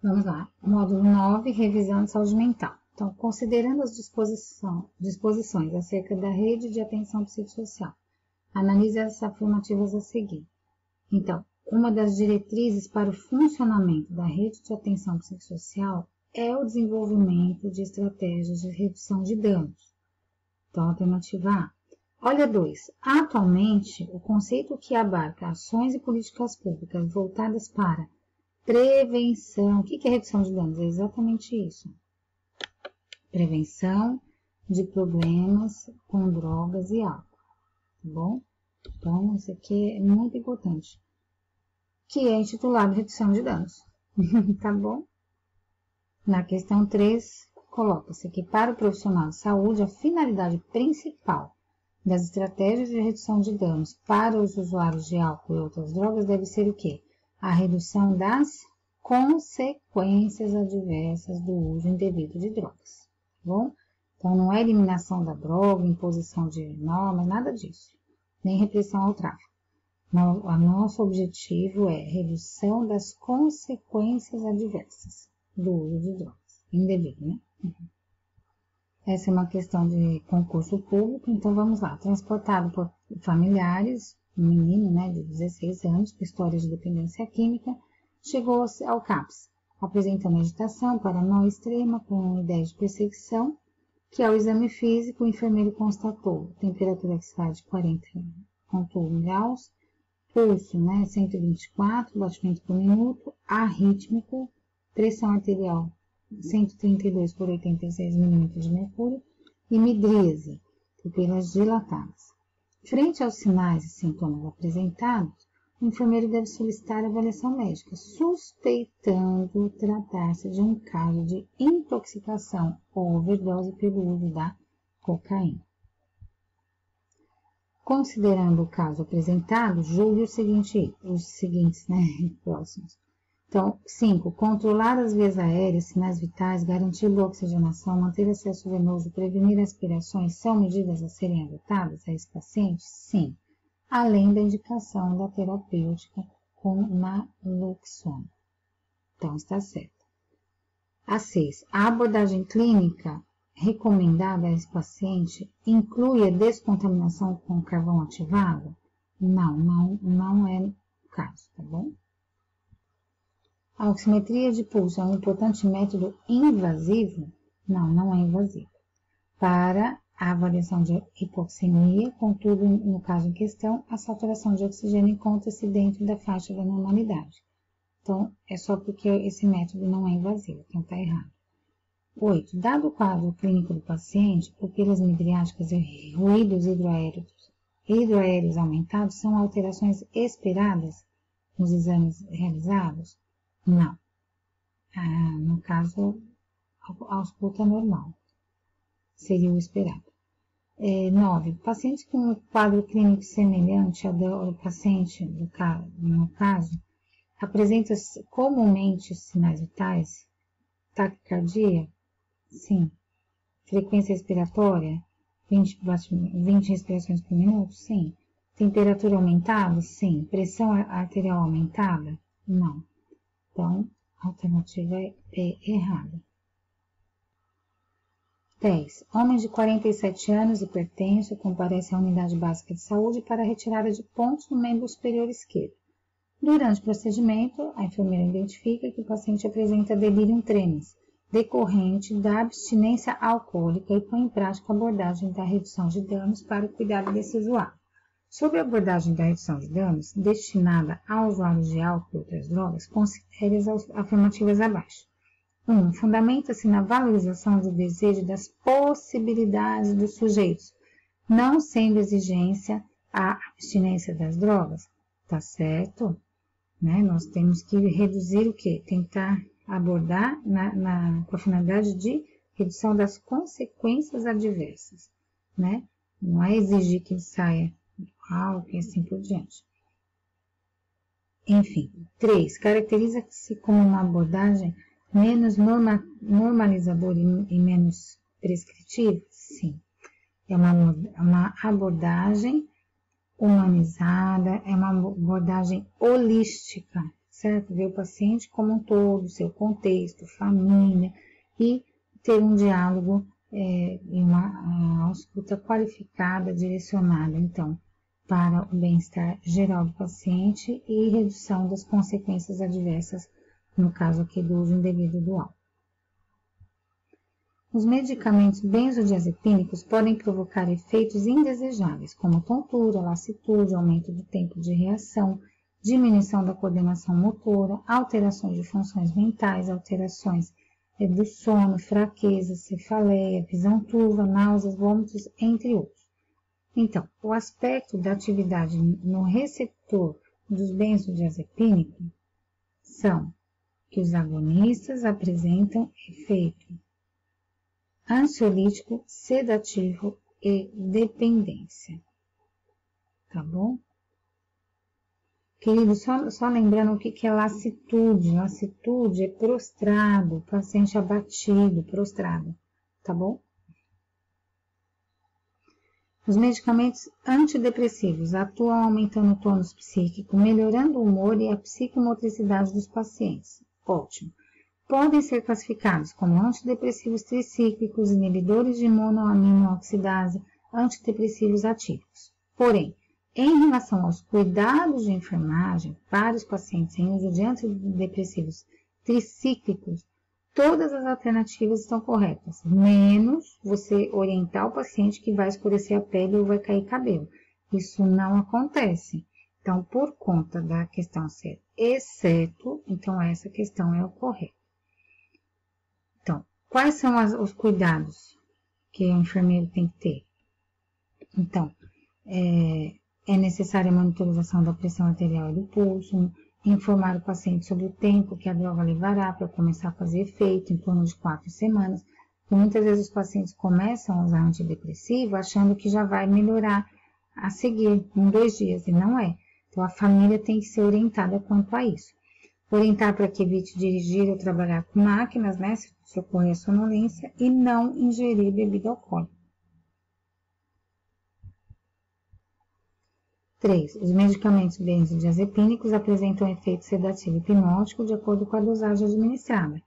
Vamos lá. Módulo 9, revisão de saúde mental. Então, considerando as disposições acerca da rede de atenção psicossocial, analise as afirmativas a seguir. Então, uma das diretrizes para o funcionamento da rede de atenção psicossocial é o desenvolvimento de estratégias de redução de danos. Então, alternativa A. Olha 2. Atualmente, o conceito que abarca ações e políticas públicas voltadas para prevenção. O que é redução de danos? É exatamente isso. Prevenção de problemas com drogas e álcool. Tá bom? Então, isso aqui é muito importante. Que é intitulado redução de danos. Tá bom? Na questão 3, coloca-se que para o profissional de saúde, a finalidade principal das estratégias de redução de danos para os usuários de álcool e outras drogas deve ser o quê? A redução das consequências adversas do uso indevido de drogas. Tá bom? Então, não é eliminação da droga, imposição de normas, nada disso. Nem repressão ao tráfico. O nosso objetivo é redução das consequências adversas do uso de drogas. Indevido, né? Essa é uma questão de concurso público, então vamos lá. Transportado por familiares, um menino, né, de 16 anos, com história de dependência química, chegou ao CAPS, apresentando agitação, paranoia extrema, com ideia de perseguição, que ao exame físico o enfermeiro constatou temperatura que sai de 40,1 graus, pulso, né, 124, batimento por minuto, arrítmico, pressão arterial 132 por 86 milímetros de mercúrio e midríase, pupilas dilatadas. Frente aos sinais e sintomas apresentados, o enfermeiro deve solicitar avaliação médica, suspeitando tratar-se de um caso de intoxicação ou overdose pelo uso da cocaína. Considerando o caso apresentado, julgue os seguintes, né, próximos. Então, 5. Controlar as vias aéreas, sinais vitais, garantir boa oxigenação, manter acesso venoso, prevenir aspirações, são medidas a serem adotadas a esse paciente? Sim. Além da indicação da terapêutica com naloxona. Então, está certo. A 6. A abordagem clínica recomendada a esse paciente inclui a descontaminação com carvão ativado? Não é o caso, tá bom? A oximetria de pulso é um importante método invasivo? Não é invasivo. Para a avaliação de hipoxemia, contudo, no caso em questão, a saturação de oxigênio encontra-se dentro da faixa da normalidade. Então, é só porque esse método não é invasivo, então está errado. 8. Dado o quadro clínico do paciente, pupilas midriáticas e ruídos hidroaéreos aumentados são alterações esperadas nos exames realizados? Não. No caso, a ausculta normal. Seria o esperado. 9. Paciente com um quadro clínico semelhante ao do paciente, no caso, apresenta comumente sinais vitais? Taquicardia? Sim. Frequência respiratória? 20 respirações por minuto? Sim. Temperatura aumentada? Sim. Pressão arterial aumentada? Não. Então, a alternativa é errada. 10. Homem de 47 anos, hipertenso, comparece à unidade básica de saúde para a retirada de pontos no membro superior esquerdo. Durante o procedimento, a enfermeira identifica que o paciente apresenta delirium tremens, decorrente da abstinência alcoólica e põe em prática a abordagem da redução de danos para o cuidado desse usuário. Sobre a abordagem da redução de danos, destinada a usuários de álcool e outras drogas, considere as afirmativas abaixo. 1. Fundamenta-se na valorização do desejo das possibilidades dos sujeitos, não sendo exigência a abstinência das drogas. Tá certo? Né? Nós temos que reduzir o quê? Tentar abordar com a finalidade de redução das consequências adversas. Né? Não é exigir que saia álcool e assim por diante. Enfim. 3. Caracteriza-se como uma abordagem menos normalizadora e menos prescritiva? Sim. É uma abordagem humanizada, é uma abordagem holística, certo? Ver o paciente como um todo, seu contexto, família, e ter um diálogo e uma escuta qualificada, direcionada, então, para o bem-estar geral do paciente e redução das consequências adversas, no caso aqui do uso indevido do álcool. Os medicamentos benzodiazepínicos podem provocar efeitos indesejáveis, como tontura, lassitude, aumento do tempo de reação, diminuição da coordenação motora, alterações de funções mentais, alterações do sono, fraqueza, cefaleia, visão turva, náuseas, vômitos, entre outros. Então, o aspecto da atividade no receptor dos benzodiazepínicos são que os agonistas apresentam efeito ansiolítico, sedativo e dependência. Tá bom? Querido, só lembrando o que é lassitude. Lassitude é prostrado, paciente abatido, prostrado. Tá bom? Os medicamentos antidepressivos atuam aumentando o tônus psíquico, melhorando o humor e a psicomotricidade dos pacientes. Ótimo. Podem ser classificados como antidepressivos tricíclicos, inibidores de monoamino-oxidase, antidepressivos atípicos. Porém, em relação aos cuidados de enfermagem para os pacientes em uso de antidepressivos tricíclicos, todas as alternativas estão corretas, menos você orientar o paciente que vai escurecer a pele ou vai cair cabelo. Isso não acontece. Então, por conta da questão ser exceto, então essa questão é o correto. Então, quais são os cuidados que o enfermeiro tem que ter? Então, é necessária a monitorização da pressão arterial e do pulso, informar o paciente sobre o tempo que a droga levará para começar a fazer efeito, em torno de 4 semanas, porque muitas vezes os pacientes começam a usar antidepressivo achando que já vai melhorar a seguir, em 2 dias, e não é. Então, a família tem que ser orientada quanto a isso. Orientar para que evite dirigir ou trabalhar com máquinas, né, se ocorrer a sonolência, e não ingerir bebida alcoólica. 3. Os medicamentos benzodiazepínicos apresentam efeito sedativo e hipnótico de acordo com a dosagem administrada.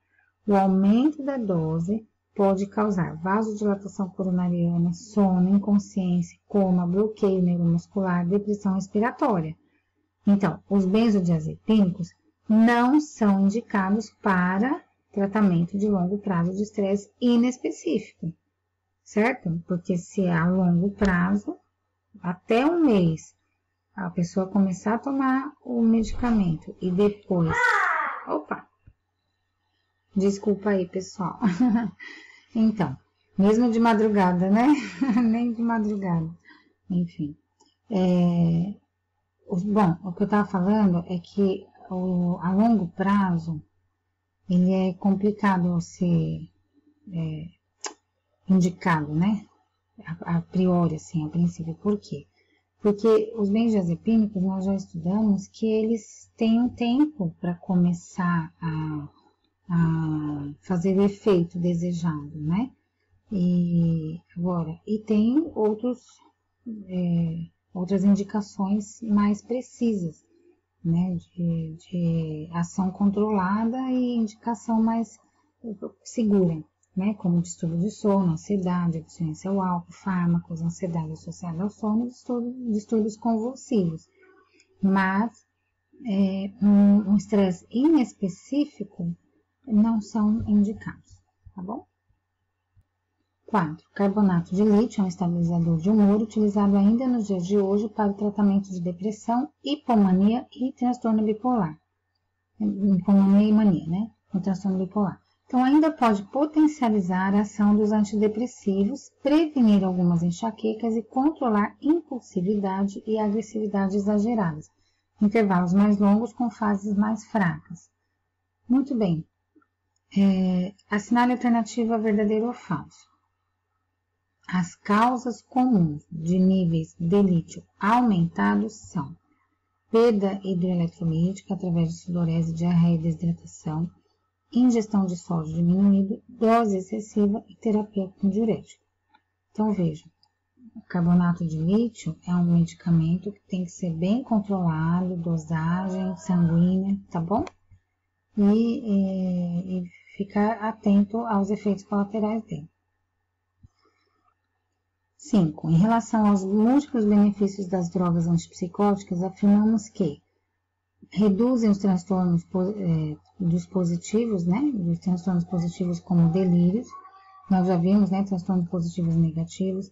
O aumento da dose pode causar vasodilatação coronariana, sono, inconsciência, coma, bloqueio neuromuscular, depressão respiratória. Então, os benzodiazepínicos não são indicados para tratamento de longo prazo de estresse inespecífico, certo? Porque se é a longo prazo, até 1 mês, a pessoa começar a tomar o medicamento e depois... Opa! Desculpa aí, pessoal. Então, mesmo de madrugada, né? Nem de madrugada. Enfim. Bom, o que eu estava falando é que a longo prazo, ele é complicado ser indicado, né? A priori, assim, a princípio. Por quê? Porque os benzodiazepínicos, nós já estudamos que eles têm um tempo para começar a fazer o efeito desejado, né? E tem outras indicações mais precisas, né? De ação controlada e indicação mais segura, né? Como distúrbio de sono, ansiedade, abstinência ao álcool, fármacos, ansiedade associada ao sono, distúrbios convulsivos. Mas um estresse inespecífico não são indicados, tá bom? 4. Carbonato de lítio é um estabilizador de humor utilizado ainda nos dias de hoje para o tratamento de depressão, hipomania e transtorno bipolar. Hipomania e mania, né? O transtorno bipolar. Então, ainda pode potencializar a ação dos antidepressivos, prevenir algumas enxaquecas e controlar impulsividade e agressividade exageradas. Intervalos mais longos com fases mais fracas. Muito bem. Assinale a alternativa verdadeiro ou falso. As causas comuns de níveis de lítio aumentados são perda hidroeletrolítica através de sudorese, diarreia e desidratação, ingestão de sódio diminuído, dose excessiva e terapia com diurético. Então, vejam, carbonato de lítio é um medicamento que tem que ser bem controlado, dosagem sanguínea, tá bom? E ficar atento aos efeitos colaterais dele. 5. Em relação aos múltiplos benefícios das drogas antipsicóticas, afirmamos que reduzem os transtornos dos positivos, né? Dos transtornos positivos como delírios, nós já vimos, né? Transtornos positivos e negativos,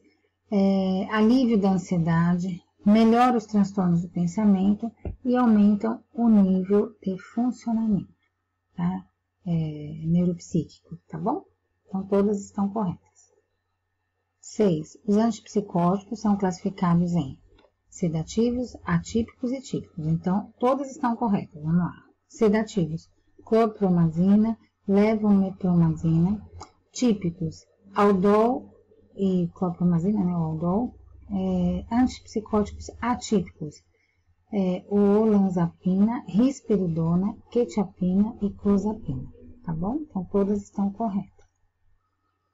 alívio da ansiedade, melhora os transtornos do pensamento e aumentam o nível de funcionamento, tá? Neuropsíquico, tá bom? Então, todas estão corretas. 6. Os antipsicóticos são classificados em sedativos, atípicos e típicos. Então, todas estão corretas. Vamos lá. Sedativos: clorpromazina, levomepromazina. Típicos: Aldol e clorpromazina, né? O Aldol. Antipsicóticos atípicos: olanzapina, risperidona, quetiapina e clozapina. Tá bom? Então, todas estão corretas.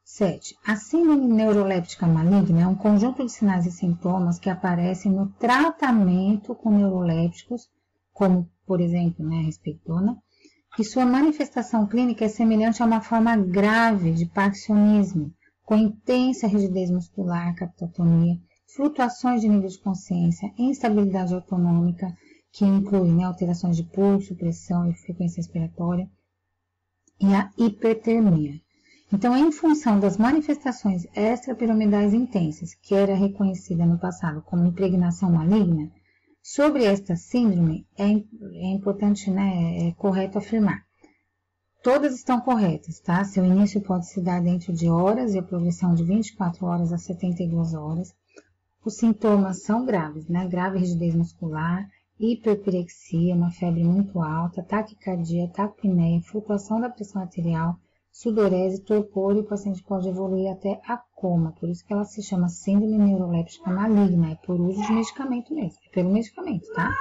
7. A síndrome neuroléptica maligna é um conjunto de sinais e sintomas que aparecem no tratamento com neurolépticos, como, por exemplo, né, a risperidona, e sua manifestação clínica é semelhante a uma forma grave de parkinsonismo, com intensa rigidez muscular, captotonia, flutuações de nível de consciência, instabilidade autonômica, que inclui, né, alterações de pulso, pressão e frequência respiratória, e a hipertermia. Então, em função das manifestações extrapiramidais intensas, que era reconhecida no passado como impregnação maligna, sobre esta síndrome é importante, né, é correto afirmar. Todas estão corretas, tá? Seu início pode se dar dentro de horas e a progressão de 24 horas a 72 horas. Os sintomas são graves, né? Grave rigidez muscular, hiperpirexia, uma febre muito alta, taquicardia, taquipneia, flutuação da pressão arterial, sudorese, torpor, e o paciente pode evoluir até a coma. Por isso que ela se chama síndrome neuroléptica maligna. É por uso de medicamento mesmo. É pelo medicamento, tá?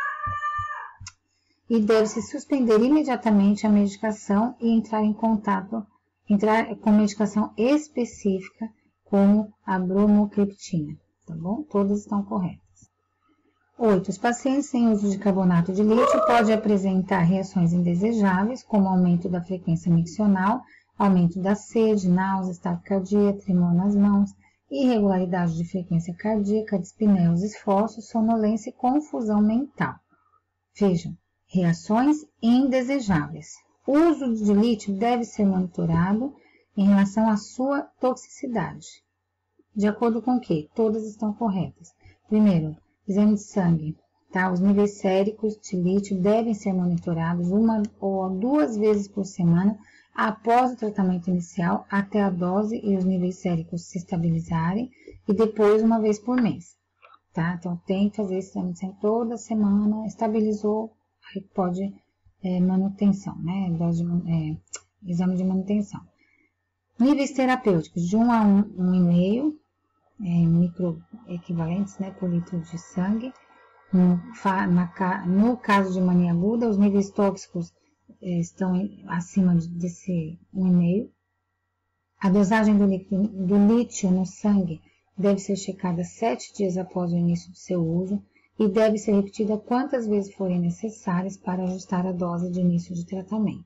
E deve-se suspender imediatamente a medicação e entrar com medicação específica, como a bromocriptina. Tá bom? Todas estão corretas. 8. Os pacientes sem uso de carbonato de lítio podem apresentar reações indesejáveis, como aumento da frequência miccional, aumento da sede, náuseas, taquicardia, tremor nas mãos, irregularidade de frequência cardíaca, dispneia aos esforços, sonolência e confusão mental. Vejam, reações indesejáveis. O uso de lítio deve ser monitorado em relação à sua toxicidade. De acordo com o que? Todas estão corretas. Primeiro, exame de sangue. Tá? Os níveis séricos de lítio devem ser monitorados 1 ou 2 vezes por semana após o tratamento inicial, até a dose e os níveis séricos se estabilizarem, e depois 1 vez por mês. Tá? Então, tem que fazer esse exame de sangue toda semana, estabilizou, aí pode manutenção, né? Exame de manutenção. Níveis terapêuticos, de 1 a 1,5 microequivalentes, né, por litro de sangue. No caso de mania aguda, os níveis tóxicos estão acima desse 1,5. A dosagem do lítio no sangue deve ser checada 7 dias após o início do seu uso e deve ser repetida quantas vezes forem necessárias para ajustar a dose de início de tratamento.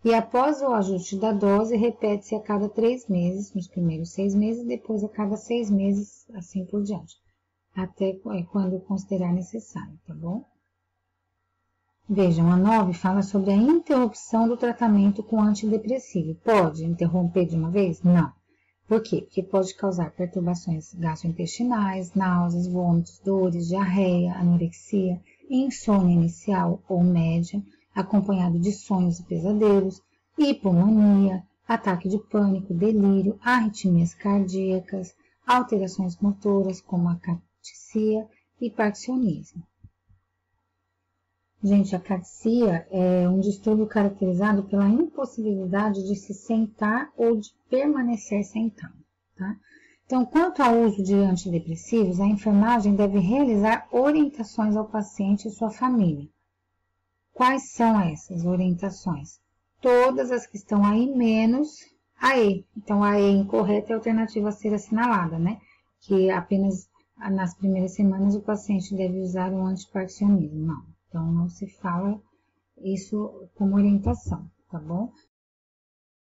E após o ajuste da dose, repete-se a cada 3 meses, nos primeiros 6 meses, depois a cada 6 meses, assim por diante, até quando considerar necessário, tá bom? Vejam, a 9 fala sobre a interrupção do tratamento com antidepressivo. Pode interromper de uma vez? Não. Por quê? Porque pode causar perturbações gastrointestinais, náuseas, vômitos, dores, diarreia, anorexia, insônia inicial ou média, acompanhado de sonhos e pesadelos, hipomania, ataque de pânico, delírio, arritmias cardíacas, alterações motoras como a cataxia e parkinsonismo. Gente, a cataxia é um distúrbio caracterizado pela impossibilidade de se sentar ou de permanecer sentado, tá? Então, quanto ao uso de antidepressivos, a enfermagem deve realizar orientações ao paciente e sua família. Quais são essas orientações? Todas as que estão aí menos a E. Então, a E incorreta é a alternativa a ser assinalada, né? Que apenas nas primeiras semanas o paciente deve usar o antiparkinsonismo. Não. Então, não se fala isso como orientação, tá bom?